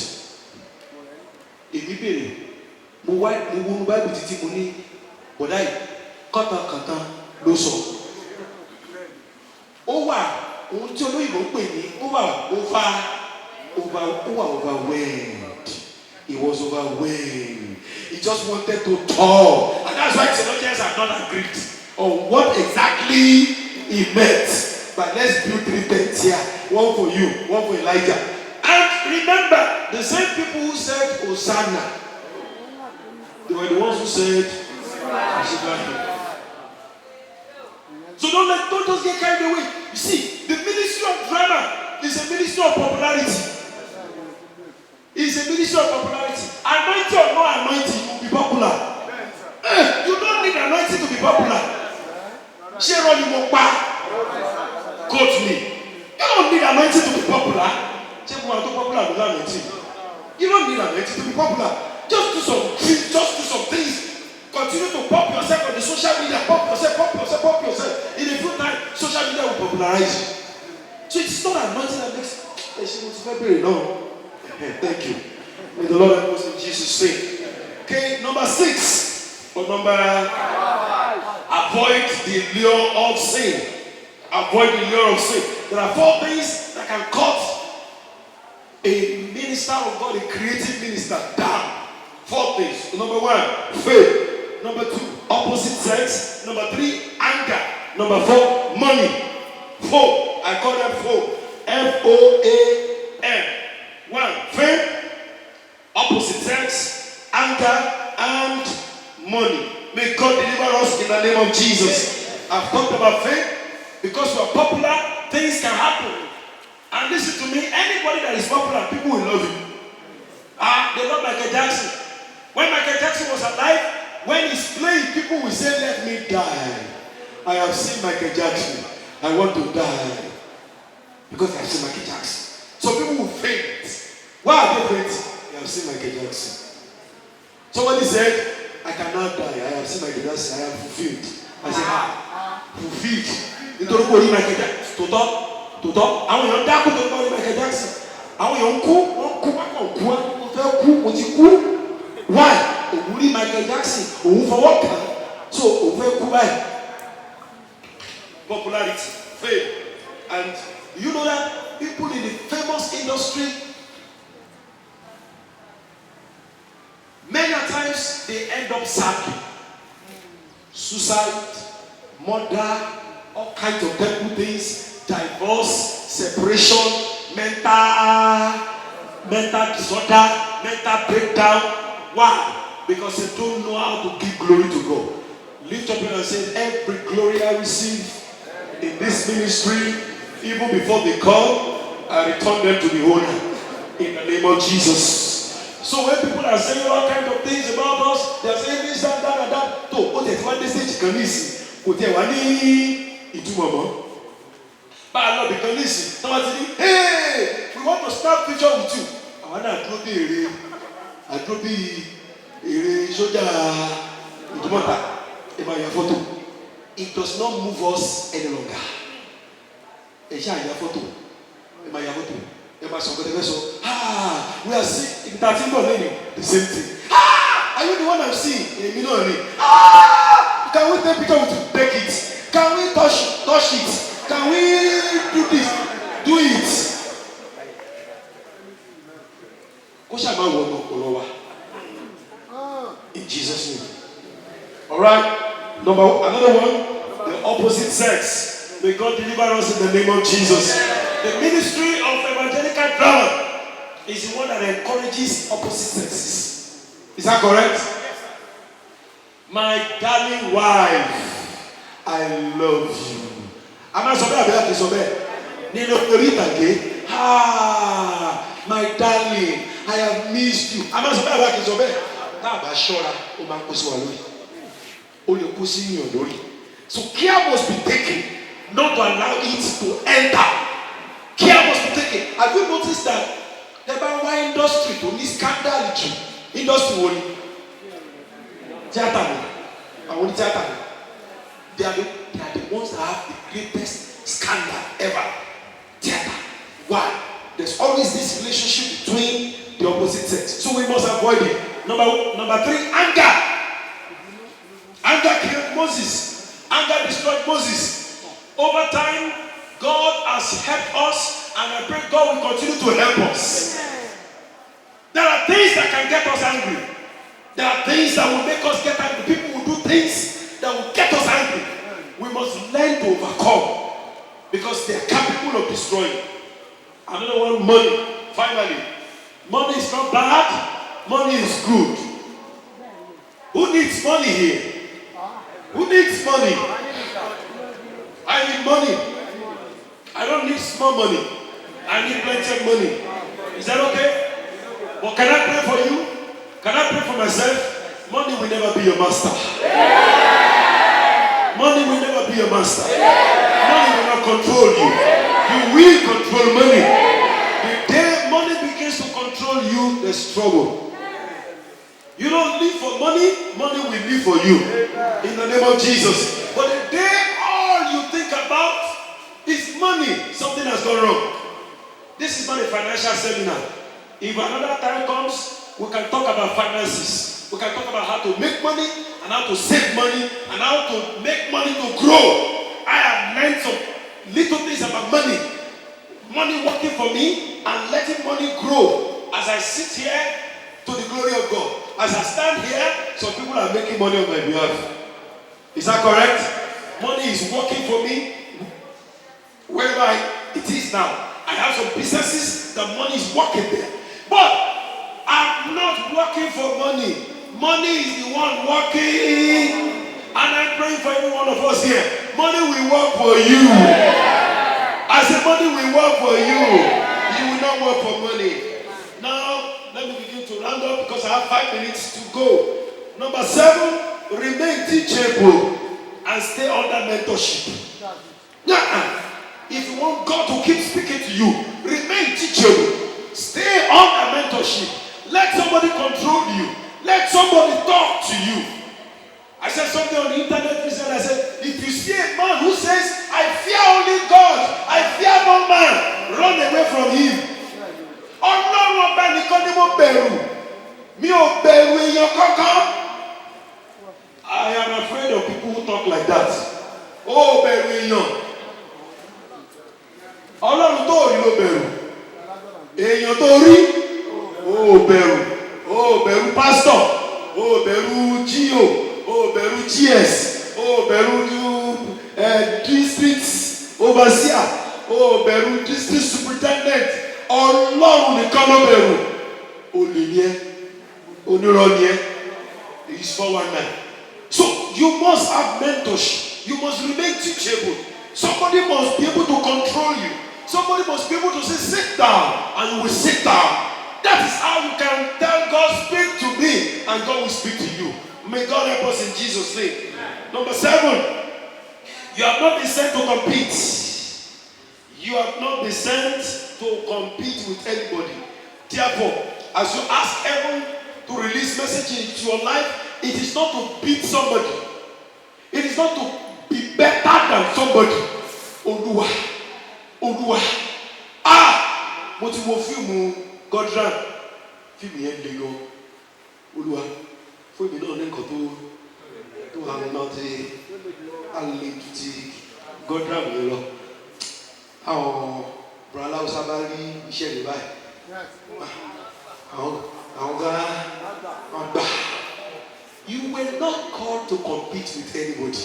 Speaker 3: Bọ̀dá yìí kọ́tàn-kọ̀tàn ló sọ. Ó wà ohun tí olóyìnbó ń pè ní overwhelmed. He was overwhelmed. He just wanted to talk. And that's why theologians are not agreed on what exactly he meant. But let's build 3 tents here. One for you, one for Elijah. And remember, the same people who said Hosanna, they were the ones who said, so don't just get carried away. You see, the ministry of drama is a ministry of popularity. It's a ministry of popularity. Anointing or no anointing, you will be popular. You don't need anointing to be popular. Quote me. don't need anointing to be popular. You don't need anointing to be popular. Just do some things. Continue to pop yourself on the social media. Pop yourself. In a few times, social media will popularize you. So it's not anointing that makes February. No. Thank you. May the Lord help us in Jesus' name. Okay, number 6. Or number 5. Avoid the lure of sin. Avoid the lure of sin. There are 4 things that can cut a minister of God, a creative minister, down. 4 things. Number 1, faith. Number 2, opposite sex. Number 3, anger. Number 4, money. 4. I call them 4. FOAM. 1, faith, opposite sex, anger, and money. May God deliver us in the name of Jesus. I've talked about faith. Because we are popular, things can happen. And listen to me, anybody that is popular, people will love you. They love Michael Jackson. When Michael Jackson was alive, when he's playing, people will say, let me die. I have seen Michael Jackson. I want to die. Because I have seen Michael Jackson. So people will faint. Why are they fainting? They have seen Michael Jackson. Somebody said, I cannot die. I have seen Michael Jackson. I am fulfilled. I said, fulfilled. Nítorí pé orí Michael Jackson tó tọ́ àwọn èèyàn dákú tó tọ́ orí Michael Jackson àwọn èèyàn kú wọ́n fẹ́ kú mo ti kú why òun rí Michael Jackson òun fọwọ́ kàn so òun fẹ́ kú báyìí popularity fame and you know that people in the famous industry many times they end up sadly suicide murder. All kinds of terrible things, divorce, separation, mental disorder, mental breakdown. Why? Because they don't know how to give glory to God. Lift up your hand and say, every glory I receive in this ministry, even before they come, I return them to the owner. In the name of Jesus. So when people are saying all kinds of things about us, they are saying this, that, and that. So, what is one message can listen? Ìtumọ̀ bá a lọ bìkan nísìn tí wọ́n ti ní hey we want to start picture with you àwọn náà dúró bí èrè sójà ìdúmọ̀ta ẹ máa ya fọ́tò it does not move us any longer ẹ ṣe àyà fọ́tò ẹ máa ya fọ́tò ẹ máa sọ nǹkan tẹ́fẹ́ sọ we are seeing ìgbà tí ń bọ̀ lẹ́yìn the same thing are you the one I'm seeing èmi náà ni can we take picture with you take it. Can we touch it? Can we do this? Do it. In Jesus' name. Alright. Another one. The opposite sex. May God deliver us in the name of Jesus. The ministry of evangelical drama is the one that encourages opposite sexes. Is that correct? My darling wife. I love you. I'm not sorry about this. My darling, I have missed you. I'm not sorry about this. So care must be taken not to allow it to enter. Care must be taken. Have you noticed that the Bible industry to this scandal industry theater. They are the ones that have the greatest scandal ever. Theater. Why? There's always this relationship between the opposite sex. So we must avoid it. Number 3, anger. Anger killed Moses. Anger destroyed Moses. Over time, God has helped us, and I pray God will continue to help us. There are things that can get us angry. There are things that will make us get angry. People will do things that will get us angry. We must learn to overcome because they are capable of destroying. Another one, money. Finally, money is not bad. Money is good. Who needs money here? Who needs money? I need money. I don't need small money. I need plenty of money. Is that okay? But can I pray for you? Can I pray for myself? Money will never be your master. Money will never be your master. Money will not control you. You will control money. The day money begins to control you, there's trouble. You don't live for money, money will live for you. In the name of Jesus. But the day all you think about is money, something has gone wrong. This is not a financial seminar. If another time comes, we can talk about finances. We can talk about how to make money and how to save money and how to make money to grow. I have learned some little things about money. Money working for me and letting money grow. As I sit here, to the glory of God. As I stand here, some people are making money on my behalf. Is that correct? Money is working for me wherever it is now. I have some businesses, the money is working there. But I'm not working for money. Money is the one working. And I'm praying for every one of us here. Money will work for you. I said money will work for you. You will not work for money. Now, let me begin to round up because I have 5 minutes to go. Number 7, remain teachable and stay under mentorship. If you want God to keep speaking to you, remain teachable. Stay under mentorship. Let somebody control you. Let somebody talk to you. I said something on the internet recently. I said, if you see a man who says, I fear only God, I fear no man, run away from him. Ọlọ́run ọba nìkan ni mo bẹ̀rù. Mi ò bẹ̀rù èèyàn kankan. I am afraid of people who talk like that. Ó bẹ̀rù èèyàn. Ọlọ́run tó rí ló bẹ̀rù. Èèyàn tó rí. Ó bẹ̀rù. Ó bẹ̀rù pastor. Ó bẹ̀rù GO. Ó bẹ̀rù GS. Ó bẹ̀rù district overseer. Ó bẹ̀rù district superintendent. Ọlọ́run nìkan ló bẹ̀rù. Olè ni ẹ́, onírọ́ ni ẹ́, is 419. So you must have mentorship. You must remain teachable. Somebody must be able to control you. Somebody must be able to say, sit down, and you will sit down. That is how you can tell God, speak to me, and God will speak to you. May God help us in Jesus' name. Number 7, you have not been sent to compete. You have not been sent to compete with anybody. Therefore, as you ask heaven to release message into your life, it is not to beat somebody. It is not to be better than somebody. Olúwa, Olúwa. Mo ti wo fíìmù Godran. Fíìmù yẹn le gan. Olúwa, fún mi náà ní nǹkan tó hàn náà ti àlejò ti Godran yẹn lọ. Àwọn brother Hausa bá rí iṣẹ́ rẹ̀ báyìí. Àwọn gbà. You were not called to compete with anybody.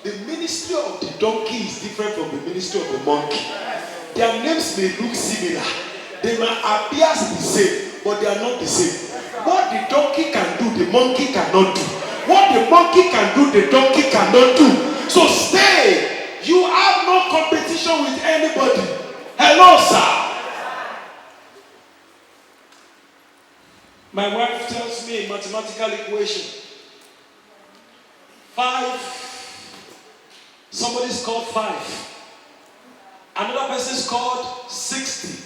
Speaker 3: The ministry of the donkey is different from the ministry of the monkey. Their names may look similar. They may appear the same, but they are not the same. What the donkey can do, the monkey cannot do. What the monkey can do, the donkey cannot do. So stay. You have no competition with anybody. Hello, sir. My wife tells me a mathematical equation. 5. Somebody scored 5. Another person scored 60.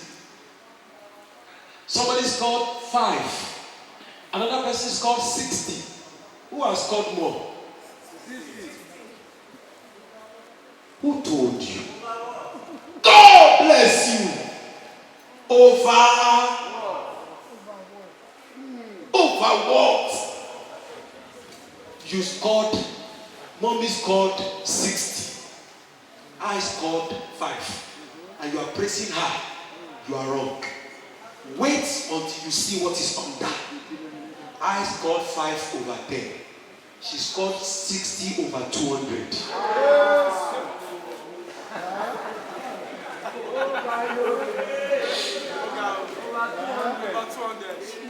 Speaker 3: Somebody scored 5. Another person scored 60. Who has scored more? Who told you? God bless you. Over what? You scored, mommy scored 60. I scored 5. And you are praising her. You are wrong. Wait until you see what is under. I scored 5/10. She scored 60/200.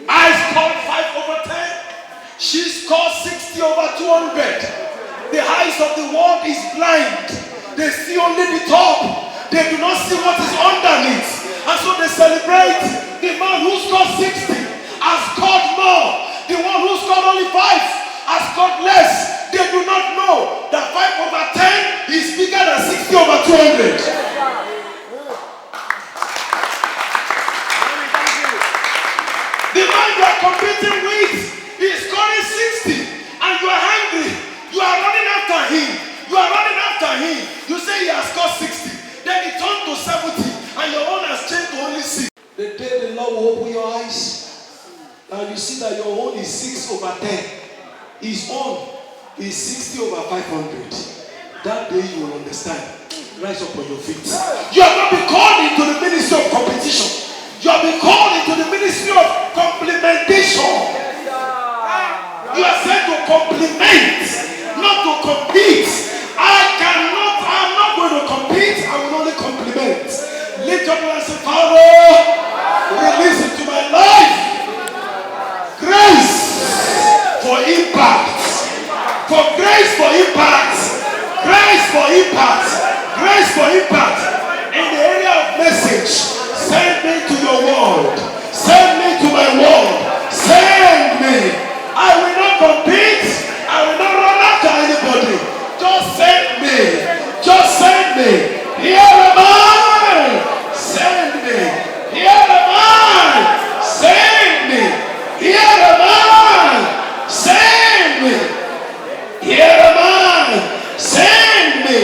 Speaker 3: I scored 5/10. She scored 60/200. The eyes of the world is blind. They see only the top. They do not see what is underneath. And so they celebrate the man who scored 60 has scored more. The one who scored only 5 has scored less. They do not know that 5/10 is bigger than 60/200. you are competing with is scoring 60 and you are hungry. You are running after him. You are running after him. You say he has scored 60. Then he turned to 70 and your own has changed to only 6. The day the Lord will open your eyes and you see that your own is 6/10. His own is 60/500. That day you will understand. Rise up on your feet. You have not been called into the ministry of competition. You have been called into the ministry of complementation. You are sent to complement, not to compete. I'm not going to compete. I will only complement. Lift up and say, Father, release into my life grace for impact. For grace for impact. Grace for impact. Grace for impact. In the area of message, send me to your word. Send me to my word. Send me. I will not compete. I will not run after anybody. Just send me. Just send me. Here am I. Send me. Here am I. Send me. Here am I. Send me. Here am I. Send me.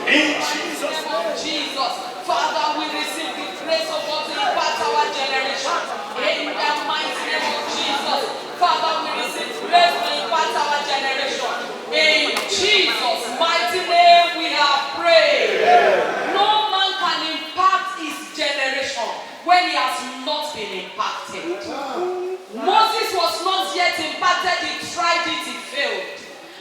Speaker 3: In Jesus' name.
Speaker 4: Jesus. Father, we receive the grace of God to impact our generation. In the mighty name of Jesus. Father, we receive grace to impact our generation. In Jesus' mighty name we have prayed. No man can impact his generation when he has not been impacted. Moses was not yet impacted. He tried it, he failed.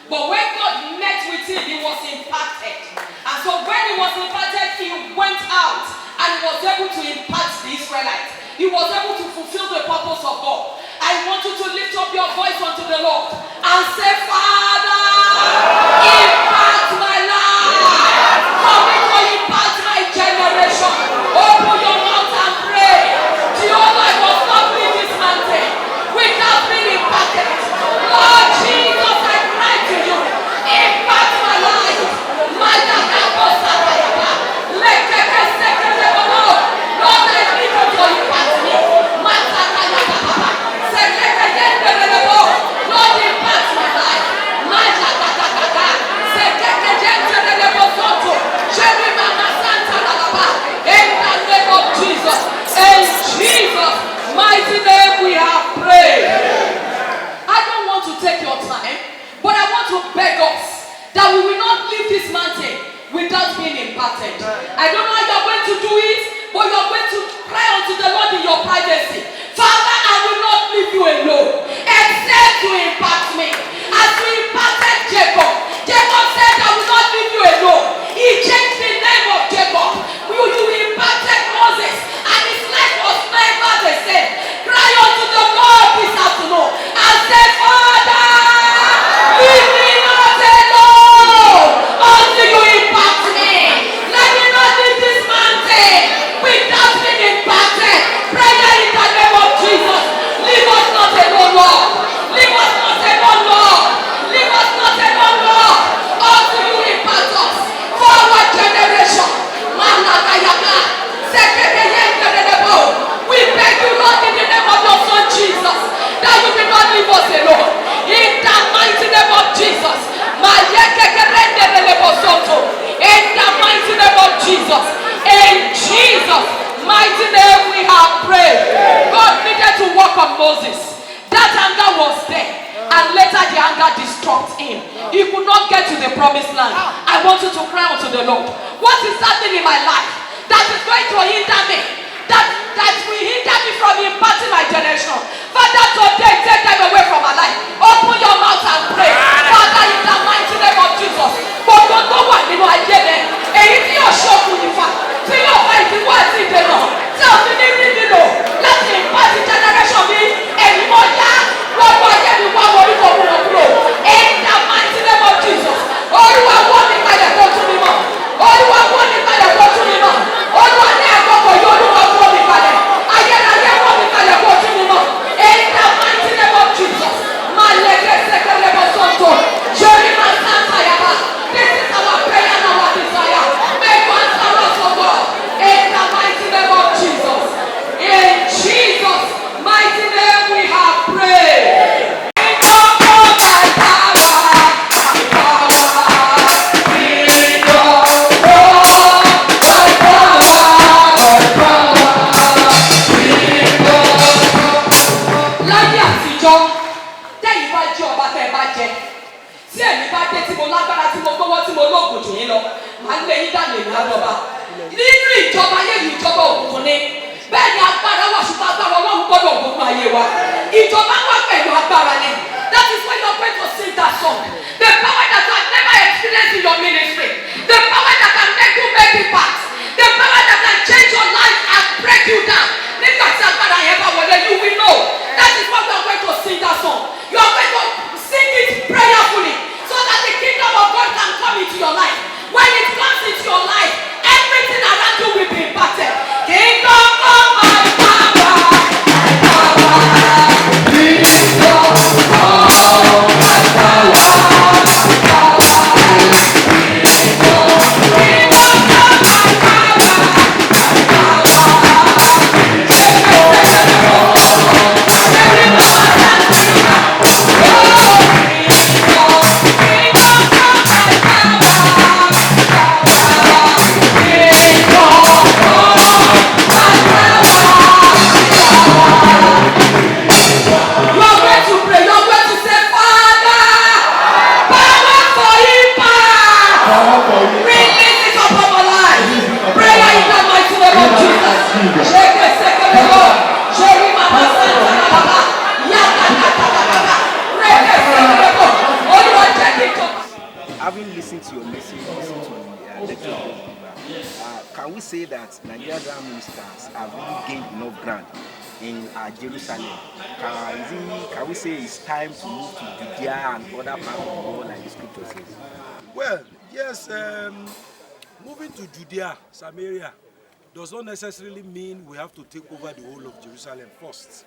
Speaker 4: But when God met with him, he was impacted. And so when he was impacted, he went out and was able to impact the Israelites. He was able to fulfill the purpose of God. I want you to lift up your voice unto the Lord and say, Father, impact my life. Help me to impact my generation. Open your mouth and pray. Jehovah, I was not leave this mountain without being impacted. Lord Jesus, I cry to you. Impact my life. My Lord, I need you to impact me. Lord, impact my life. In the name of Jesus. In Jesus' mighty name we have prayed. I don't want to take your time, but I want to beg us that we will not leave this mountain without being impacted. I don't know how you're going to do it, but you're going to cry unto the Lord in your privacy. Father, I will not leave you alone, except to impact me. As you impacted Jacob, Jacob said, I will not leave you alone. He changed the name of Jacob. You impacted Moses, and his life was never the same. Cry unto the Lord this afternoon and say, Father, leave me not alone until you impact me. Let me not leave this mountain without being impacted. Prayer in the name of Jesus. Leave us not alone, Lord. Leave us not alone, Lord. Leave us not alone, Lord, until you impact us for our generation. We beg you, Lord, in the name of your Son Jesus, that you will not leave us alone. In the mighty name of Jesus. In the mighty name of Jesus. In Jesus' mighty name we have prayed. God needed to work on Moses. That anger was there. And later the anger distracted him. He could not get to the promised land. I want you to cry unto the Lord. What is happening in my life that is going to hinder me? That will hinder me from impacting my generation. Father, today take them away from my life. Open your mouth and pray. Father, in the mighty name of Jesus. Gbogbo tó wà nínú ayé rẹ, èyí tí yóò ṣokùn nífà, tí yóò fa ìdíwọ́ àti ìdènà, tí ò ní rí nílò láti impact generation mi, èyí mọ̀ yá lọ́wọ́ ayé mi wá wọlé kò kúrò kúrò. In the mighty name of Jesus. Olúwa wọ́n mi padà kó tún mi mọ̀. Olúwa wọ́n mi padà kó tún mi mọ̀. Olúwa ní àkókò yóò lù wá.
Speaker 5: that Nigerian drama ministers have really gained enough ground in Jerusalem. Can we say it's time to move to Judea and other parts of the world like the scripture says?
Speaker 6: Well, yes, moving to Judea, Samaria, does not necessarily mean we have to take over the whole of Jerusalem first.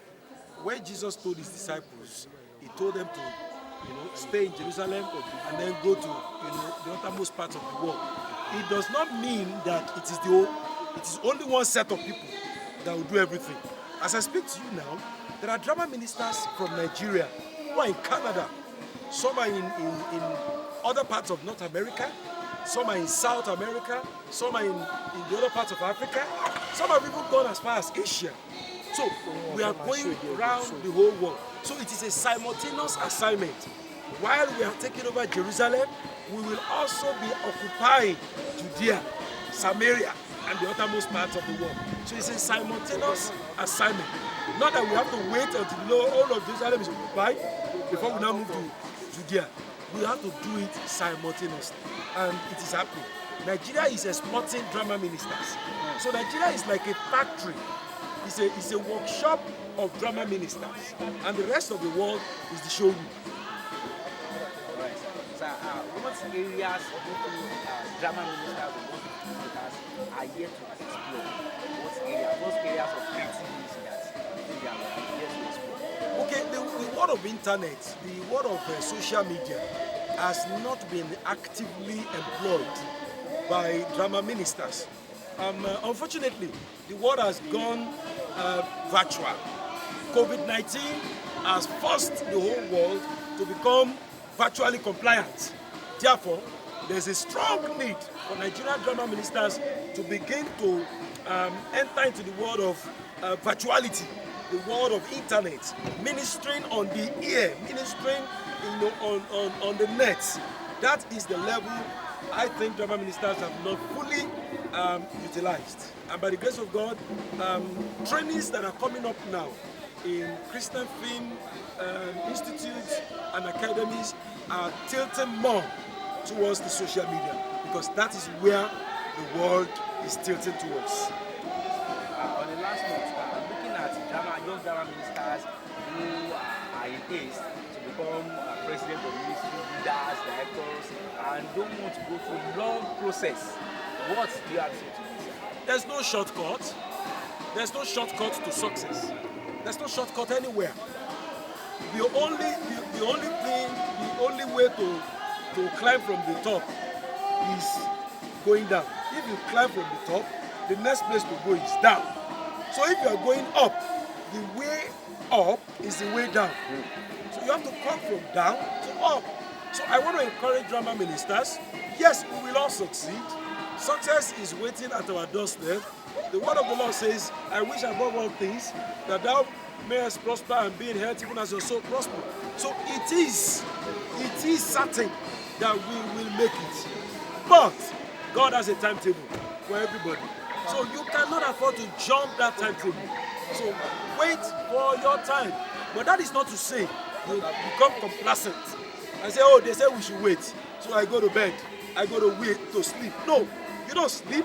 Speaker 6: When Jesus told his disciples, he told them to, stay in Jerusalem and then go to, the uttermost parts of the world. It does not mean that it is only one set of people that will do everything. As I speak to you now, there are drama ministers from Nigeria who are in Canada. Some are in other parts of North America. Some are in South America. Some are in the other parts of Africa. Some have even gone as far as Asia. So we are going around the whole world. So it is a simultaneous assignment. While we are taking over Jerusalem, we will also be occupying Judea, Samaria, and the uttermost parts of the world. So it's a simultaneous assignment. Not that we have to wait until the whole of Jerusalem is occupied before we now move to Judea. We have to do it simultaneously, and it is happening. Nigeria is exporting drama ministers. So Nigeria is like a factory. It's a workshop of drama ministers, and the rest of the world is the showroom.
Speaker 5: Right. So, what areas drama ministers or ministers are yet to explore? What areas of creativity that they are yet to explore?
Speaker 6: Okay, the world of internet, the world of social media has not been actively employed by drama ministers. Unfortunately, the world has gone virtual. COVID-19 has forced the whole world to become virtually compliant. Therefore, there's a strong need for Nigerian drama ministers to begin to enter into the world of virtuality, the world of internet, ministering on the air, ministering on the net. That is the level I think drama ministers have not fully utilized. And by the grace of God, trainings that are coming up now in Christian Film institutes and academies are tilting more towards the social media, because that is where the world is tilting towards.
Speaker 5: On the last note, looking at young drama ministers who are in haste to become president of ministry, leaders, directors, and don't want to go through a long process, what do you have to say to this?
Speaker 6: There's no shortcut. There's no shortcut to success. There's no shortcut anywhere. The only way to climb from the top is going down. If you climb from the top, the next place to go is down. So if you are going up, the way up is the way down. So you have to come from down to up. So I want to encourage drama ministers. Yes, we will all succeed. Success is waiting at our doorstep. The word of the Lord says, I wish above all things that thou mayest prosper and be in health even as your soul prosper. So it is certain that we will make it. But God has a timetable for everybody. So you cannot afford to jump that timetable. So wait for your time. But that is not to say you become complacent and say, oh, they say we should wait. So I go to bed. I go to sleep. No, you don't sleep.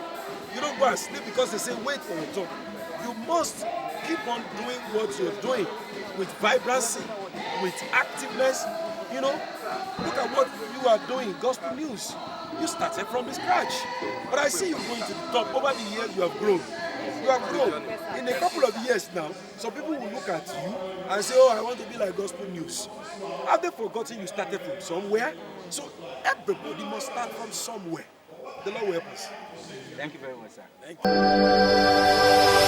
Speaker 6: You don't go and sleep because they say wait for your turn. You must keep on doing what you're doing with vibrancy, with activeness. Look at what you are doing, Gospel News. You started from the scratch. But I see you going to the top. Over the years, you have grown. You have grown. In a couple of years now, some people will look at you and say, oh, I want to be like Gospel News. Have they forgotten you started from somewhere? So everybody must start from somewhere. The Lord will help us.
Speaker 5: Thank you very much, sir.
Speaker 6: Thank you.